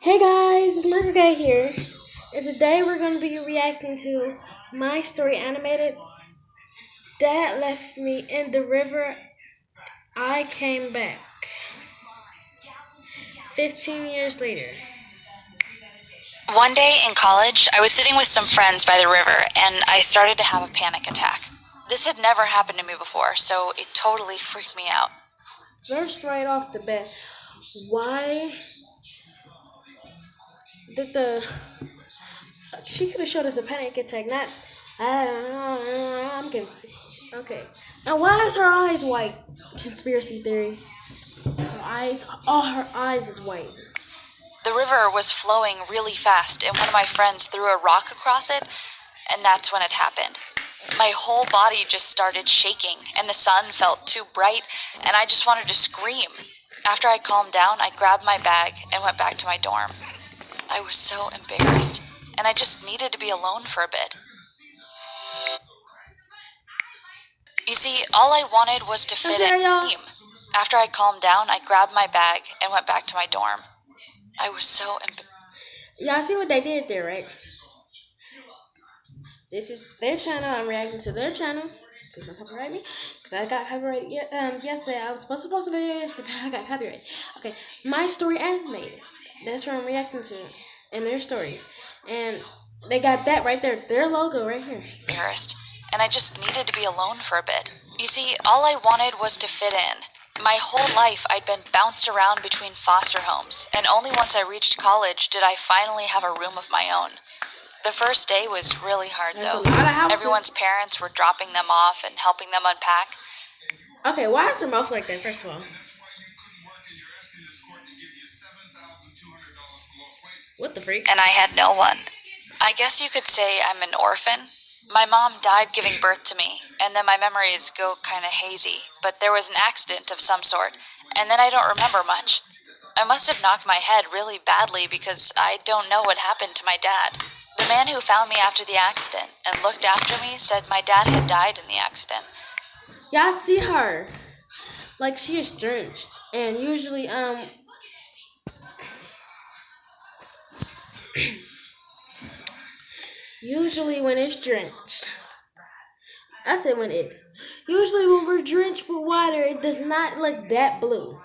Hey guys, it's Margaret Guy here, and today we're going to be reacting to My Story Animated. Dad left me in the river, I came back. 15 years later. One day in college, I was sitting with some friends by the river and I started to have a panic attack. This had never happened to me before, so it totally freaked me out. First, right off the bat, why did the. She could have showed us a panic attack, not. I'm confused. Okay. And why is her eyes white? Conspiracy theory. Her eyes, all her eyes is white. The river was flowing really fast and one of my friends threw a rock across it, and that's when it happened. My whole body just started shaking and the sun felt too bright and I just wanted to scream. After I calmed down, I grabbed my bag and went back to my dorm. I was so embarrassed and I just needed to be alone for a bit. You see, all I wanted was to fit in. After I calmed down, I grabbed my bag and went back to my dorm. I was so Y'all see what they did there, right? This is their channel. I'm reacting to their channel. Please don't copyright me, because I got copyrighted yesterday. I was supposed to post a video yesterday, but I got copyrighted. Okay, My Story Animated. That's what I'm reacting to, in their story, and they got that right there. Their logo right here. embarrassed, and I just needed to be alone for a bit. You see, all I wanted was to fit in. My whole life, I'd been bounced around between foster homes, and only once I reached college did I finally have a room of my own. The first day was really hard, There's though. a lot of houses. Everyone's parents were dropping them off and helping them unpack. Okay, why is their mouth like that? First of all, what the freak? And I had no one. I guess you could say I'm an orphan. My mom died giving birth to me, and then my memories go kind of hazy, but there was an accident of some sort, and then I don't remember much. I must have knocked my head really badly because I don't know what happened to my dad. The man who found me after the accident and looked after me said my dad had died in the accident. Y'all see her, like she is drenched, and usually when it's drenched. I said when it's. Usually when we're drenched with water, it does not look that blue.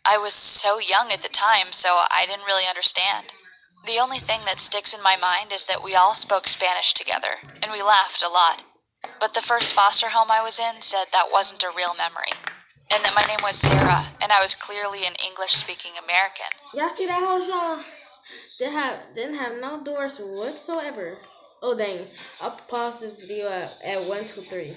I was so young at the time, so I didn't really understand. The only thing that sticks in my mind is that we all spoke Spanish together, and we laughed a lot. But the first foster home I was in said that wasn't a real memory, and that my name was Sarah, and I was clearly an English-speaking American. Y'all see that house, y'all? Didn't have no doors whatsoever. Oh dang! I'll pause this video at 1, 2, 3.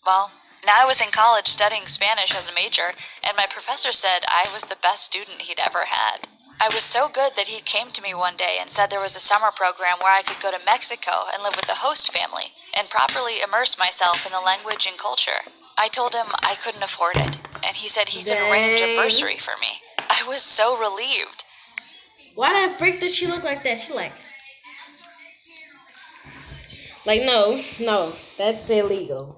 Well, now I was in college studying Spanish as a major, and my professor said I was the best student he'd ever had. I was so good that he came to me one day and said there was a summer program where I could go to Mexico and live with the host family and properly immerse myself in the language and culture. I told him I couldn't afford it, and he said he could arrange a bursary for me. I was so relieved. Why that freak does she look like that? She like no, that's illegal.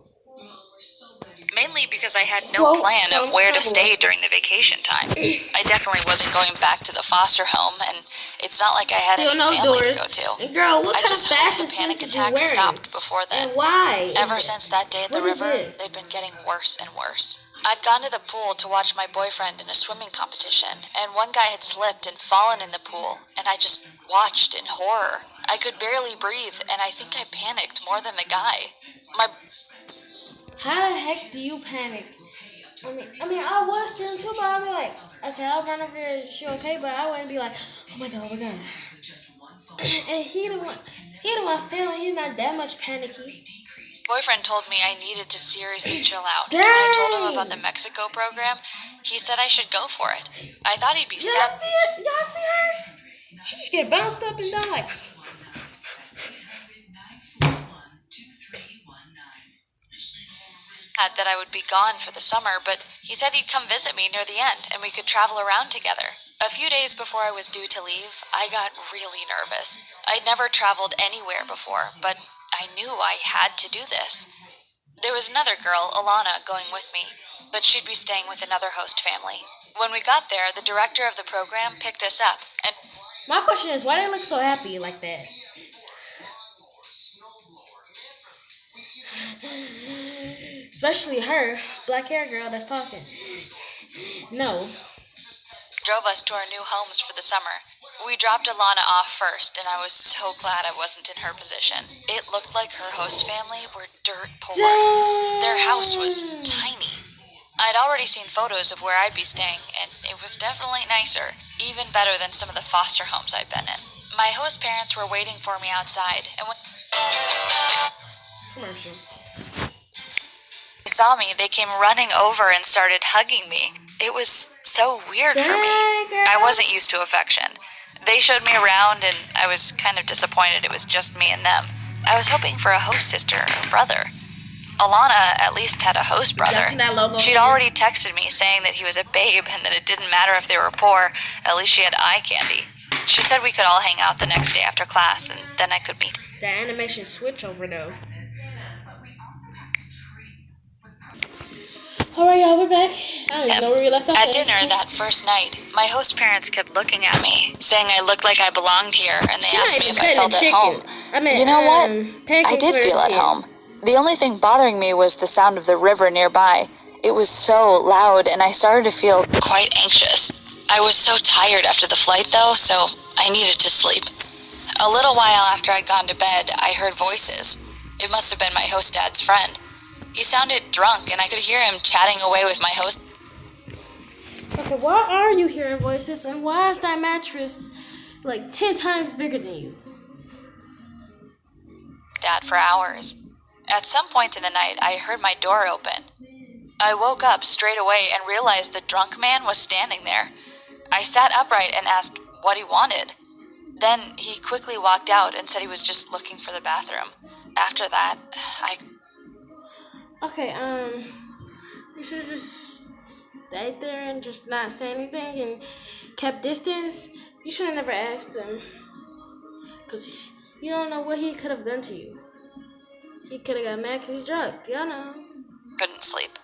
Mainly because I had no plan of where to stay during the vacation time. I definitely wasn't going back to the foster home, and it's not like I had any family to go to. And girl, what I kind just of hope fashion the panic sense you attack wearing? stopped before then. And why? Ever since that day at the What is river, this? they've been getting worse and worse. I'd gone to the pool to watch my boyfriend in a swimming competition, and one guy had slipped and fallen in the pool, and I just watched in horror. I could barely breathe, and I think I panicked more than the guy. How the heck do you panic? I was scared too, but I'd be like, okay, I'll run over there, she okay, but I wouldn't be like, oh my god, oh my god. And he the one feeling he's not that much panicky. Boyfriend told me I needed to seriously chill out. And when I told him about the Mexico program, he said I should go for it. I thought he'd be sad. Y'all see her? She just get bounced up and down like. That I would be gone for the summer, but he said he'd come visit me near the end and we could travel around together. A few days before I was due to leave, I got really nervous. I'd never traveled anywhere before, but I knew I had to do this. There was another girl, Alana, going with me. but she'd be staying with another host family. When we got there, the director of the program picked us up, and My question is, why do they look so happy like that? Especially her, black hair girl that's talking. No. drove us to our new homes for the summer. We dropped Alana off first, and I was so glad I wasn't in her position. It looked like her host family were dirt poor. Their house was tiny. I'd already seen photos of where I'd be staying, and it was definitely nicer, even better than some of the foster homes I'd been in. My host parents were waiting for me outside, and when Commercial. they saw me, they came running over and started hugging me. It was so weird for me. I wasn't used to affection. They showed me around, and I was kind of disappointed it was just me and them. I was hoping for a host sister or brother. Alana at least had a host brother. She'd already texted me saying that he was a babe and that it didn't matter if they were poor, at least she had eye candy. She said we could all hang out the next day after class, and then I could meet. The animation switch over though. Alright, y'all, we're back. I don't even know where we left off. At dinner that first night, my host parents kept looking at me, saying I looked like I belonged here, and they asked me if I felt at home. You know what? I did feel at home. The only thing bothering me was the sound of the river nearby. It was so loud, and I started to feel quite anxious. I was so tired after the flight, though, so I needed to sleep. A little while after I'd gone to bed, I heard voices. It must have been my host dad's friend. He sounded drunk, and I could hear him chatting away with my host. Okay, why are you hearing voices, and why is that mattress like 10 times bigger than you? Dad for hours. At some point in the night, I heard my door open. I woke up straight away and realized the drunk man was standing there. I sat upright and asked what he wanted. Then he quickly walked out and said he was just looking for the bathroom. After that, Okay, you should have just stayed there and just not say anything and kept distance. You should have never asked him. Because you don't know what he could have done to you. He could have got mad because he's drunk. Y'all know. Couldn't sleep.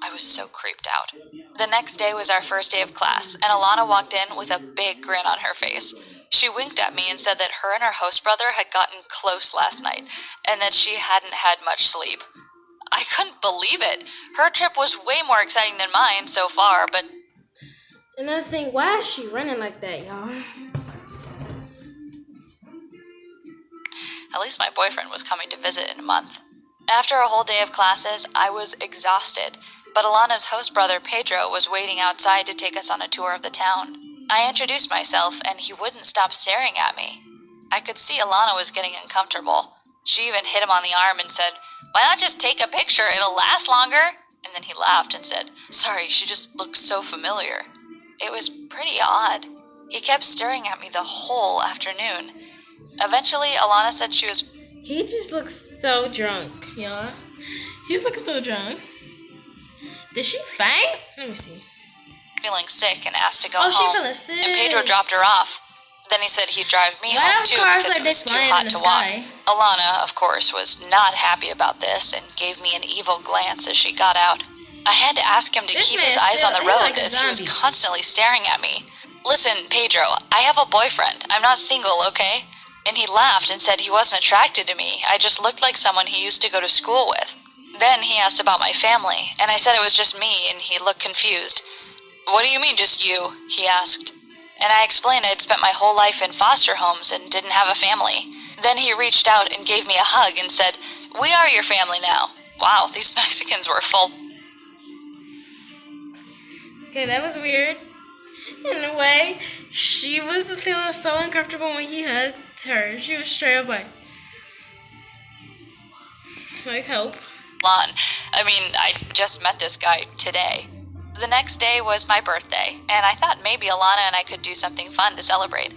I was so creeped out. The next day was our first day of class, and Alana walked in with a big grin on her face. She winked at me and said that her and her host brother had gotten close last night, and that she hadn't had much sleep. I couldn't believe it. Her trip was way more exciting than mine so far, but... Another thing, why is she running like that, y'all? At least my boyfriend was coming to visit in a month. After a whole day of classes, I was exhausted, but Alana's host brother Pedro was waiting outside to take us on a tour of the town. I introduced myself, and he wouldn't stop staring at me. I could see Alana was getting uncomfortable. She even hit him on the arm and said, "Why not just take a picture? It'll last longer." And then he laughed and said, "Sorry, she just looks so familiar." It was pretty odd. He kept staring at me the whole afternoon. Eventually, Alana said she was... He just looks so drunk, y'all. He's looking so drunk. Did she faint? Let me see. feeling sick and asked to go Oh, home. she feeling sick. And Pedro dropped her off. Then he said he'd drive me home too because it was too hot to walk. Alana, of course, was not happy about this and gave me an evil glance as she got out. I had to ask him to keep his eyes on the road as he was constantly staring at me. "Listen, Pedro, I have a boyfriend. I'm not single, okay?" And he laughed and said he wasn't attracted to me. I just looked like someone he used to go to school with. Then he asked about my family, and I said it was just me, and he looked confused. "What do you mean, just you?" he asked. And I explained I'd spent my whole life in foster homes and didn't have a family. Then he reached out and gave me a hug and said, "We are your family now." Wow, these Mexicans were full. Okay, that was weird. In a way, she was feeling so uncomfortable when he hugged her. She was straight up like help. I just met this guy today. The next day was my birthday, and I thought maybe Alana and I could do something fun to celebrate.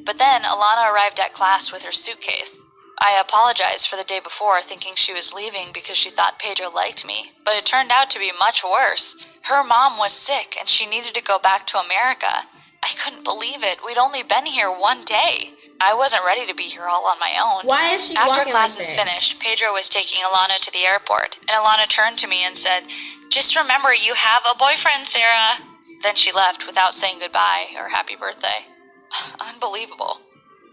But then Alana arrived at class with her suitcase. I apologized for the day before, thinking she was leaving because she thought Pedro liked me, but it turned out to be much worse. Her mom was sick, and she needed to go back to America. I couldn't believe it. We'd only been here one day. I wasn't ready to be here all on my own. Why is she After walking classes like that? finished, Pedro was taking Alana to the airport, and Alana turned to me and said, "Just remember you have a boyfriend, Sarah." Then she left without saying goodbye or happy birthday. Unbelievable.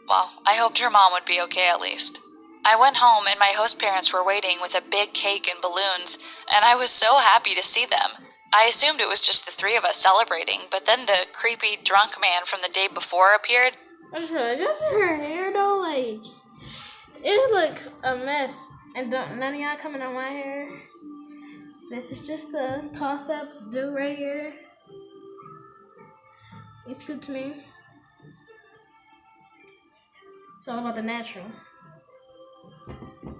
Well, I hoped her mom would be okay at least. I went home and my host parents were waiting with a big cake and balloons, and I was so happy to see them. I assumed it was just the three of us celebrating, but then the creepy drunk man from the day before appeared. I just realized, just her hair though, like, it looks a mess. And none of y'all coming on my hair. This is just a toss-up do right here. It's good to me. It's all about the natural.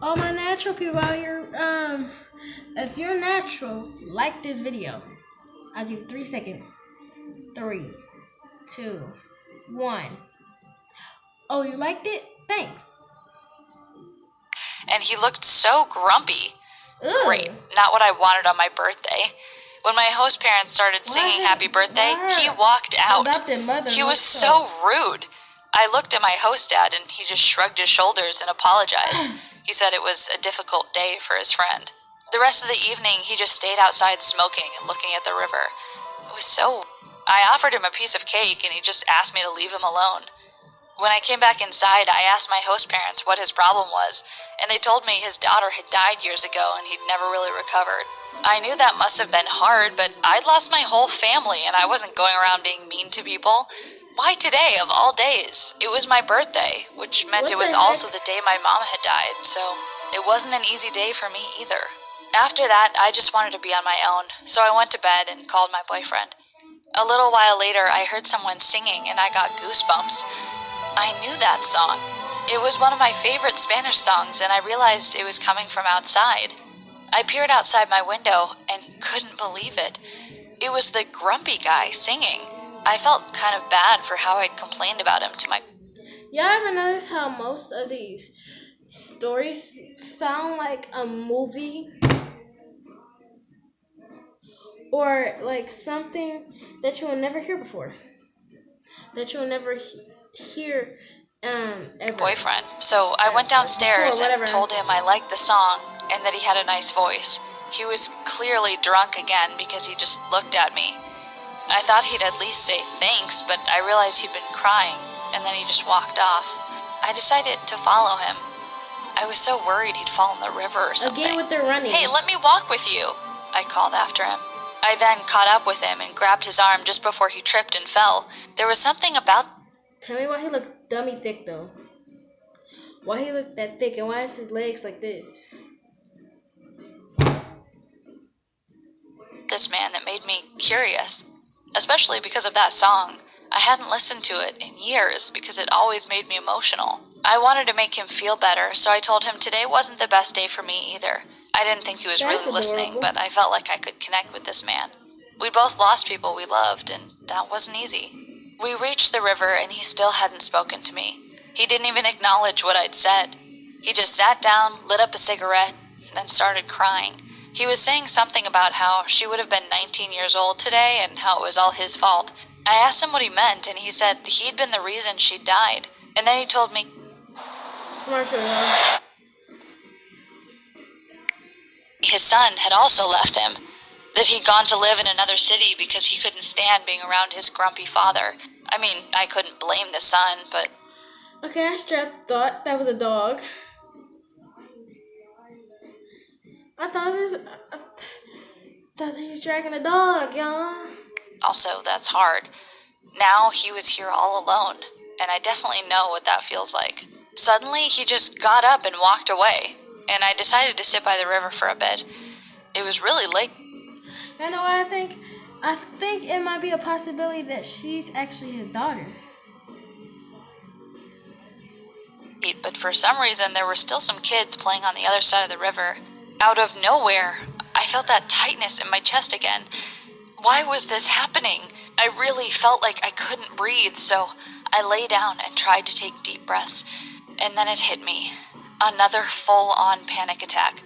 All my natural people out here, if you're natural, like this video. I'll give you 3 seconds. 3, 2, 1. Oh, you liked it? Thanks. And he looked so grumpy. Ugh. Great, not what I wanted on my birthday. When my host parents started singing Why? happy birthday, Why? he walked out. Adopted mother He was looks so rude. I looked at my host dad and he just shrugged his shoulders and apologized. He said it was a difficult day for his friend. The rest of the evening, he just stayed outside smoking and looking at the river. It was so... I offered him a piece of cake and he just asked me to leave him alone. When I came back inside, I asked my host parents what his problem was, and they told me his daughter had died years ago and he'd never really recovered. I knew that must have been hard, but I'd lost my whole family and I wasn't going around being mean to people. Why today, of all days? It was my birthday, which meant What it was the also heck? the day my mom had died, so it wasn't an easy day for me either. After that, I just wanted to be on my own, so I went to bed and called my boyfriend. A little while later, I heard someone singing and I got goosebumps. I knew that song. It was one of my favorite Spanish songs, and I realized it was coming from outside. I peered outside my window and couldn't believe it. It was the grumpy guy singing. I felt kind of bad for how I'd complained about him to my... Y'all ever notice how most of these stories sound like a movie? Or like something that you will never hear before. That you will never hear ever. boyfriend. So I went downstairs Before, whatever. and told him I liked the song and that he had a nice voice. He was clearly drunk again because he just looked at me. I thought he'd at least say thanks, but I realized he'd been crying, and then he just walked off. I decided to follow him. I was so worried he'd fall in the river or something. Again with the running. "Hey, let me walk with you," I called after him. I then caught up with him and grabbed his arm just before he tripped and fell. There was something about... Tell me why he looked dummy thick though. Why he looked that thick and why is his legs like this? this man that made me curious, especially because of that song. I hadn't listened to it in years because it always made me emotional. I wanted to make him feel better, so I told him today wasn't the best day for me either. I didn't think he was That's really listening, adorable. but I felt like I could connect with this man. We both lost people we loved, and that wasn't easy. We reached the river, and he still hadn't spoken to me. He didn't even acknowledge what I'd said. He just sat down, lit up a cigarette, then started crying. He was saying something about how she would have been 19 years old today and how it was all his fault. I asked him what he meant, and he said he'd been the reason she died. And then he told me Commercial, y'all. his son had also left him, that he'd gone to live in another city because he couldn't stand being around his grumpy father. I mean, I couldn't blame the son, but Okay, I thought that was a dog. I thought he was dragging a dog, y'all. also that's hard. Now he was here all alone, and I definitely know what that feels like. Suddenly, he just got up and walked away, and I decided to sit by the river for a bit. It was really late. You know what I think? I think it might be a possibility that she's actually his daughter. But for some reason there were still some kids playing on the other side of the river. Out of nowhere, I felt that tightness in my chest again. Why was this happening? I really felt like I couldn't breathe, so I lay down and tried to take deep breaths. And then it hit me. Another full-on panic attack.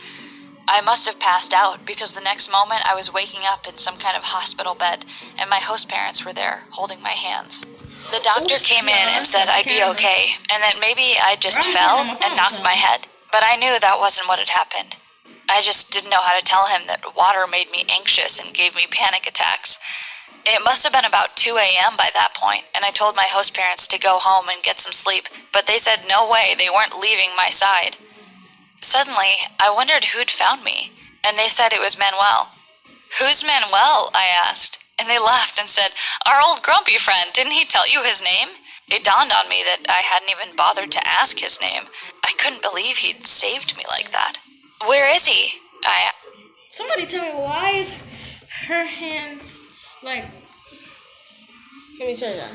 I must have passed out because the next moment I was waking up in some kind of hospital bed and my host parents were there holding my hands. The doctor came in and said I'd be okay, and that maybe I just fell and knocked my head. But I knew that wasn't what had happened. I just didn't know how to tell him that water made me anxious and gave me panic attacks. It must have been about 2 a.m. by that point, and I told my host parents to go home and get some sleep, but they said no way, they weren't leaving my side. Suddenly, I wondered who'd found me, and they said it was Manuel. "Who's Manuel?" I asked, and they laughed and said, "Our old grumpy friend, didn't he tell you his name?" It dawned on me that I hadn't even bothered to ask his name. I couldn't believe he'd saved me like that. "Where is he?" Somebody tell me, why is her hands like... Let me show you that.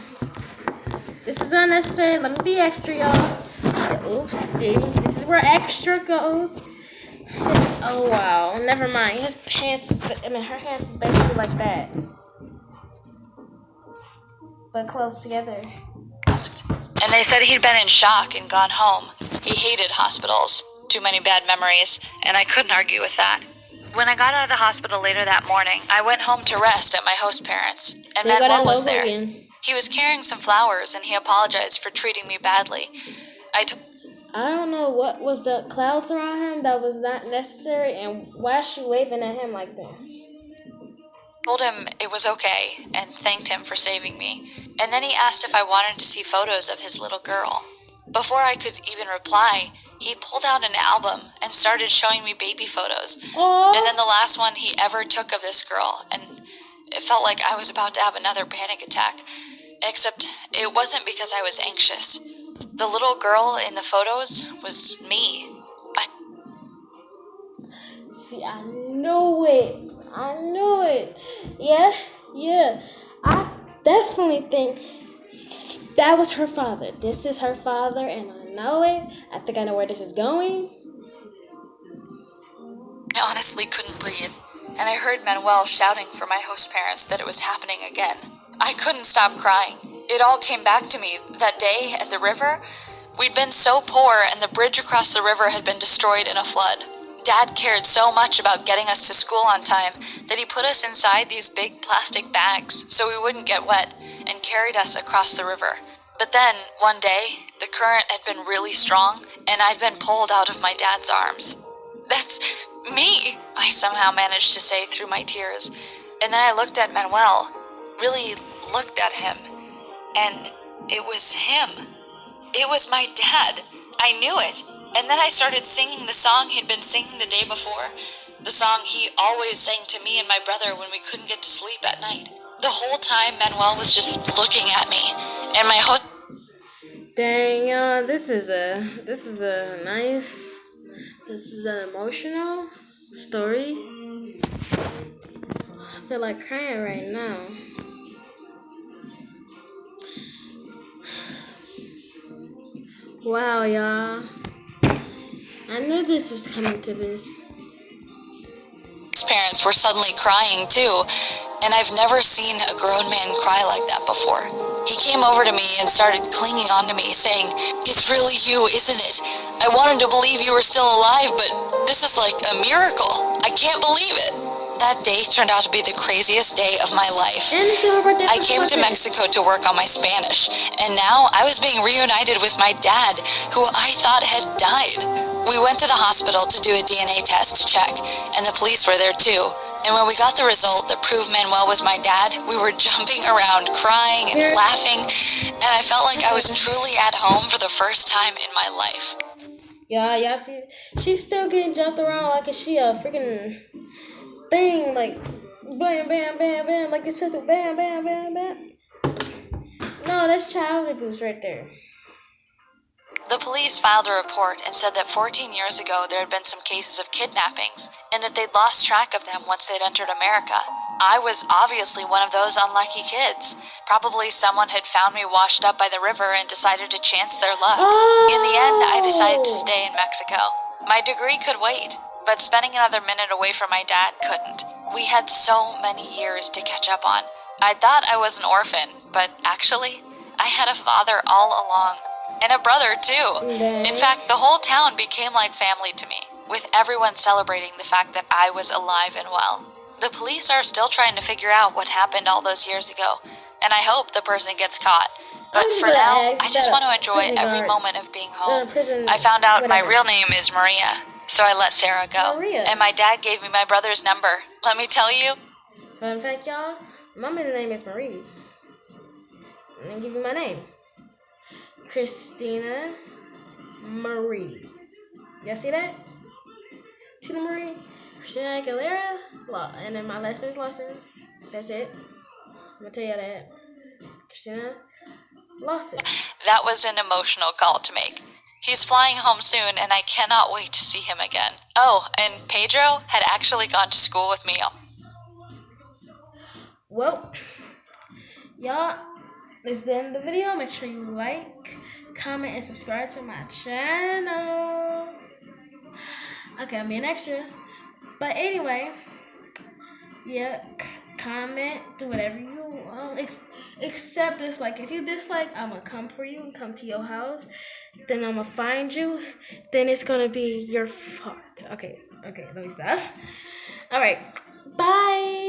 This is unnecessary. Let me be extra, y'all. Oops, see? This is where extra goes. Oh, wow. Never mind. Her hands was basically like that. But close together. And they said he'd been in shock and gone home. He hated hospitals. Too many bad memories, and I couldn't argue with that. When I got out of the hospital later that morning, I went home to rest at my host parents, and Manuel was there. He was carrying some flowers, and he apologized for treating me badly. I don't know what was the clouds around him that was not necessary, and why is she waving at him like this? Told him it was okay, and thanked him for saving me. And then he asked if I wanted to see photos of his little girl. Before I could even reply, he pulled out an album and started showing me baby photos. Aww. And then the last one he ever took of this girl, and it felt like I was about to have another panic attack. Except it wasn't because I was anxious. The little girl in the photos was me. See, I knew it. Yeah. I definitely think that was her father. This is her father, and I know it. I think I know where this is going. I honestly couldn't breathe, and I heard Manuel shouting for my host parents that it was happening again. I couldn't stop crying. It all came back to me that day at the river. We'd been so poor, and the bridge across the river had been destroyed in a flood. Dad cared so much about getting us to school on time that he put us inside these big plastic bags so we wouldn't get wet and carried us across the river. But then, one day, the current had been really strong and I'd been pulled out of my dad's arms. "That's me," I somehow managed to say through my tears. And then I looked at Manuel, really looked at him, and it was him. It was my dad. I knew it. And then I started singing the song he'd been singing the day before. The song he always sang to me and my brother when we couldn't get to sleep at night. The whole time, Manuel was just looking at me. And my host... Dang, y'all, this is an emotional story. I feel like crying right now. Wow, y'all. I knew this was coming to this. His parents were suddenly crying too, and I've never seen a grown man cry like that before. He came over to me and started clinging onto me, saying, "It's really you, isn't it? I wanted to believe you were still alive, but this is like a miracle. I can't believe it." That day turned out to be the craziest day of my life. I came to Mexico to work on my Spanish, and now I was being reunited with my dad, who I thought had died. We went to the hospital to do a DNA test to check, and the police were there too. And when we got the result that proved Manuel was my dad, we were jumping around, crying and laughing, and I felt like I was truly at home for the first time in my life. Y'all see, she's still getting jumped around like she a freaking thing, like bam, bam, bam, bam, like this pistol, bam, bam, bam, bam. No, that's child abuse right there. The police filed a report and said that 14 years ago there had been some cases of kidnappings and that they'd lost track of them once they'd entered America. I was obviously one of those unlucky kids. Probably someone had found me washed up by the river and decided to chance their luck. In the end, I decided to stay in Mexico. My degree could wait, but spending another minute away from my dad couldn't. We had so many years to catch up on. I thought I was an orphan, but actually, I had a father all along. And a brother, too. In fact, the whole town became like family to me, with everyone celebrating the fact that I was alive and well. The police are still trying to figure out what happened all those years ago. and I hope the person gets caught. But I'm for gonna now, ask I just the want to enjoy prison every guard, moment of being home. prison, I found out my whatever. real name is Maria, so I let Sarah go. Maria. And my dad gave me my brother's number. Let me tell you. Fun fact, y'all, my middle name is Marie. I'm gonna give you my name. Christina Marie. Y'all see that? Tina Marie, Christina Aguilera, and then my last name is Lawson. That's it. I'm gonna tell you that. Christina Lawson. That was an emotional call to make. He's flying home soon, and I cannot wait to see him again. Oh, and Pedro had actually gone to school with me. Well, y'all, this is the end of the video. Make sure you like, comment, and subscribe to my channel. Okay, I'm being extra. But anyway, yeah, comment, do whatever you want. Except dislike. If you dislike, I'm going to come for you and come to your house. Then I'm going to find you. Then it's going to be your fault. Okay, let me stop. All right, bye.